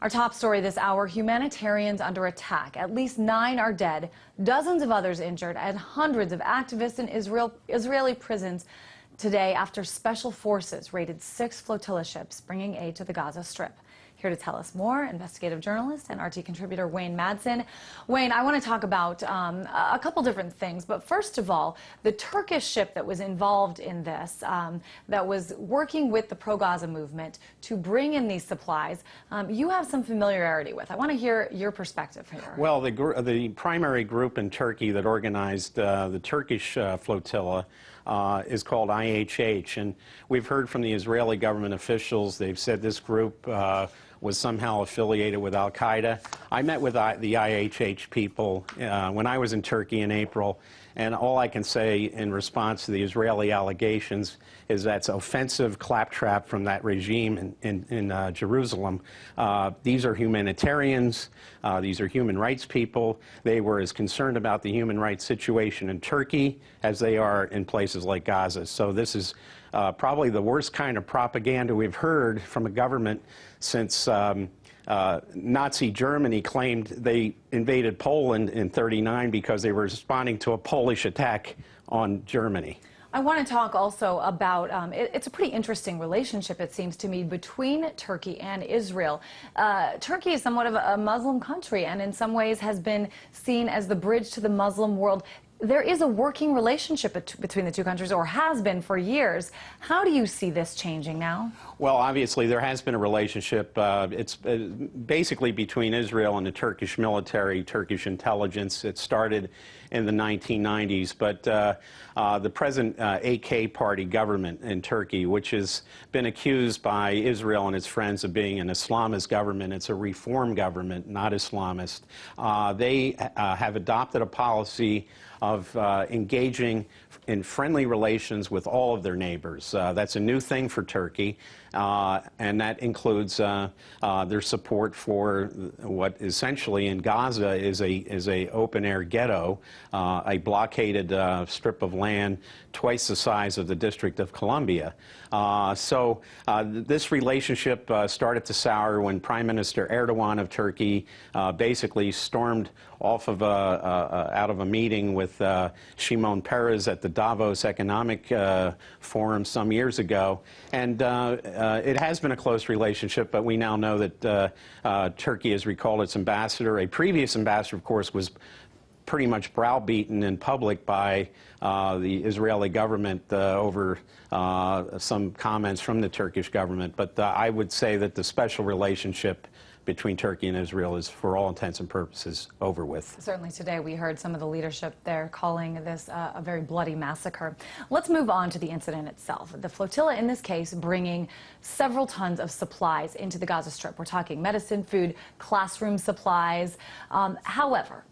Our top story this hour, humanitarians under attack. At least 9 are dead, dozens of others injured, and hundreds of activists in Israeli prisons today after special forces raided 6 flotilla ships bringing aid to the Gaza Strip. Here to tell us more, investigative journalist and RT contributor Wayne Madsen. Wayne, I want to talk about a couple different things, but first of all, the Turkish ship that was involved in this, that was working with the pro-Gaza movement to bring in these supplies, you have some familiarity with. I want to hear your perspective here. Well, the primary group in Turkey that organized the Turkish flotilla is called IHH, and we've heard from the Israeli government officials. They've said this group was somehow affiliated with Al-Qaeda. I met with the IHH people when I was in Turkey in April, and all I can say in response to the Israeli allegations is that's offensive claptrap from that regime in Jerusalem. These are humanitarians. These are human rights people. They were as concerned about the human rights situation in Turkey as they are in places like Gaza. So this is probably the worst kind of propaganda we've heard from a government since Nazi Germany claimed they invaded Poland in '39 because they were responding to a Polish attack on Germany. I want to talk also about, it's a pretty interesting relationship, it seems to me, between Turkey and Israel. Turkey is somewhat of a Muslim country and in some ways has been seen as the bridge to the Muslim world. There is a working relationship between the two countries, or has been for years. How do you see this changing now? Well, obviously, there has been a relationship. It's basically between Israel and the Turkish military, Turkish intelligence. It started in the 1990s, but the present AK party government in Turkey, which has been accused by Israel and its friends of being an Islamist government, it's a reform government, not Islamist. They have adopted a policy of engaging in friendly relations with all of their neighbors. That's a new thing for Turkey, and that includes their support for what essentially in Gaza is a open-air ghetto, a blockaded strip of land twice the size of the District of Columbia. So this relationship started to sour when Prime Minister Erdogan of Turkey basically stormed off of out of a meeting with Shimon Peres at the Davos Economic Forum some years ago. And it has been a close relationship, but we now know that Turkey has recalled its ambassador. A previous ambassador, of course, was pretty much browbeaten in public by the Israeli government over some comments from the Turkish government. But I would say that the special relationship between Turkey and Israel is, for all intents and purposes, over with. Certainly today we heard some of the leadership there calling this a very bloody massacre. Let's move on to the incident itself. The flotilla in this case bringing several tons of supplies into the Gaza Strip. We're talking medicine, food, classroom supplies. However,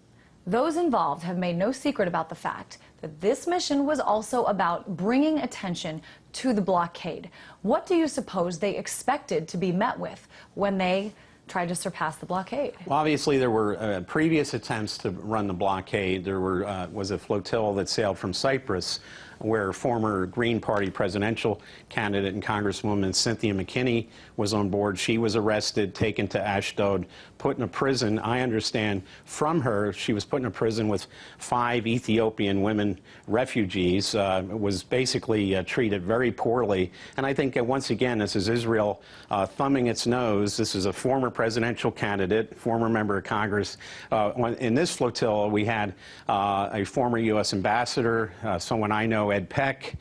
those involved have made no secret about the fact that this mission was also about bringing attention to the blockade. What do you suppose they expected to be met with when they tried to surpass the blockade? Well, obviously, there were previous attempts to run the blockade. There was a flotilla that sailed from Cyprus, where former Green Party presidential candidate and Congresswoman Cynthia McKinney was on board. She was arrested, taken to Ashdod, put in a prison. I understand from her she was put in a prison with 5 Ethiopian women refugees, was basically treated very poorly. And I think, once again, this is Israel thumbing its nose. This is a former presidential candidate, former member of Congress. In this flotilla, we had a former U.S. ambassador, someone I know, Ed Peck,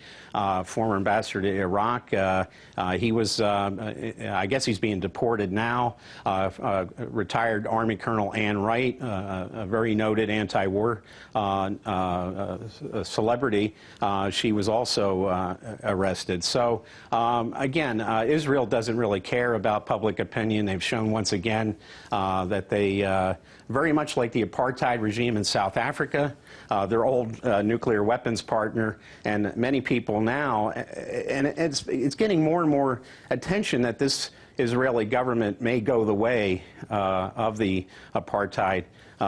former ambassador to Iraq. He was, I guess he's being deported now. Retired Army Colonel Ann Wright, a very noted anti-war celebrity. She was also arrested. So, again, Israel doesn't really care about public opinion. They've shown once again that they, very much like the apartheid regime in South Africa, their old nuclear weapons partner, and many people now, and it's getting more and more attention that this Israeli government may go the way of the apartheid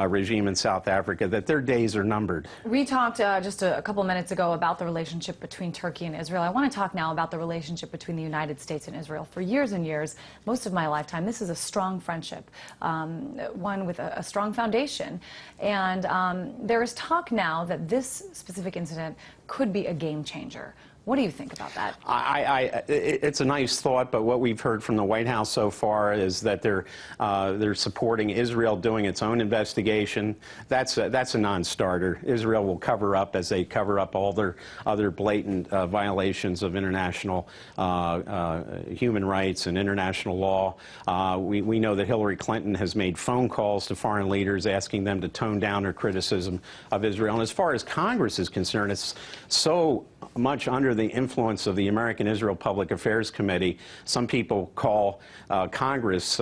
regime in South Africa, that their days are numbered. We talked just a couple minutes ago about the relationship between Turkey and Israel. I want to talk now about the relationship between the United States and Israel. For years and years, most of my lifetime, this is a strong friendship, one with a strong foundation. And there is talk now that this specific incident could be a game changer. What do you think about that? It's a nice thought, but what we've heard from the White House so far is that they're supporting Israel doing its own investigation. That's a non-starter. Israel will cover up as they cover up all their other blatant violations of international human rights and international law. We know that Hillary Clinton has made phone calls to foreign leaders asking them to tone down her criticism of Israel. And as far as Congress is concerned, it's so much under the influence of the American Israel Public Affairs Committee. Some people call Congress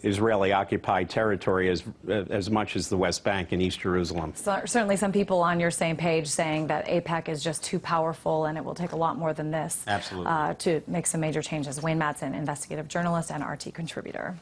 Israeli-occupied territory as much as the West Bank and East Jerusalem. So, certainly some people on your same page saying that AIPAC is just too powerful and it will take a lot more than this Absolutely. To make some major changes. Wayne Madsen, investigative journalist and RT contributor.